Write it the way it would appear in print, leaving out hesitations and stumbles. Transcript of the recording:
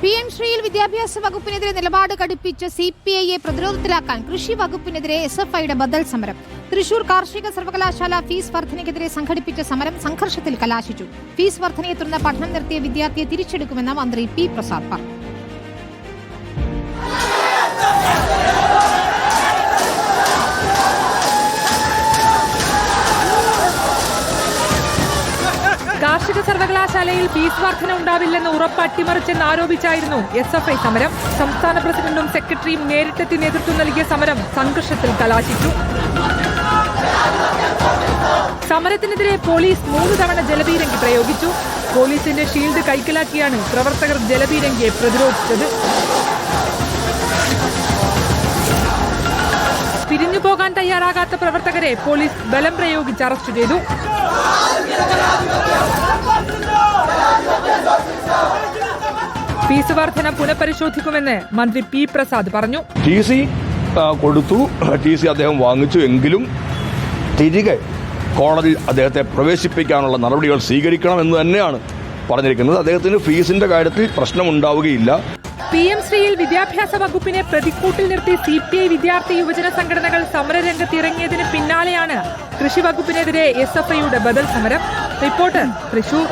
PM ശ്രീയിൽ വിദ്യാഭ്യാസ വകുപ്പിനെതിരെ നിലപാട് കടുപ്പിച്ച് CPIയെ പ്രതിരോധത്തിലാക്കാൻ കൃഷി വകുപ്പിനെതിരെ SFIയുടെ ബദൽ സമരം. തൃശൂർ കാർഷിക സർവകലാശാല ഫീസ് വർധനയ്ക്കെതിരെ സംഘടിപ്പിച്ച സമരം സംഘർഷത്തിൽ കലാശിച്ചു. ഫീസ് വർധനയെ തുടർന്ന് പഠനം നിർത്തിയ വിദ്യാർത്ഥിയെ തിരിച്ചെടുക്കുമെന്ന് മന്ത്രി P. പ്രസാദ് പറഞ്ഞു. കാർഷിക സർവകലാശാലയിൽ ഫീസ് വർധന ഉണ്ടാവില്ലെന്ന് ഉറപ്പ് അട്ടിമറിച്ചെന്ന് ആരോപിച്ചായിരുന്നു SFI സമരം. സംസ്ഥാന പ്രസിഡന്റും സെക്രട്ടറിയും നേരിട്ടെത്തി നേതൃത്വം നൽകിയ സമരം സംഘർഷത്തിൽ കലാശിച്ചു. സമരത്തിനെതിരെ പോലീസ് 3 തവണ ജലപീരങ്കി പ്രയോഗിച്ചു. പോലീസിന്റെ ഷീൽഡ് കൈക്കലാക്കിയാണ് പ്രവർത്തകർ ജലപീരങ്കിയെ പ്രതിരോധിച്ചത്. പിരിഞ്ഞു പോകാൻ തയ്യാറാകാത്ത പ്രവർത്തകരെ പോലീസ് ബലം പ്രയോഗിച്ച് അറസ്റ്റ് ചെയ്തു. ഫീസ് വർധന പുനഃപരിശോധിക്കുമെന്ന് മന്ത്രി P. പ്രസാദ് പറഞ്ഞു. TC കൊടുത്തു, TC അദ്ദേഹം വാങ്ങിച്ചു. എങ്കിലും തിരികെ കോടതിയിൽ അദ്ദേഹത്തെ പ്രവേശിപ്പിക്കാനുള്ള നടപടികൾ സ്വീകരിക്കണമെന്ന് തന്നെയാണ് പറഞ്ഞിരിക്കുന്നത്. അദ്ദേഹത്തിന് ഫീസിന്റെ കാര്യത്തിൽ പ്രശ്നമുണ്ടാവുകയില്ല. PM ശ്രീയിൽ വിദ്യാഭ്യാസ വകുപ്പിനെ പ്രതിക്കൂട്ടിൽ നിർത്തി CPI വിദ്യാർത്ഥി യുവജന സംഘടനകൾ സമരരംഗത്തിറങ്ങിയതിന് പിന്നാലെയാണ് കൃഷി വകുപ്പിനെതിരെ SFIയുടെ ബദൽ സമരം. റിപ്പോർട്ടർ, തൃശൂർ.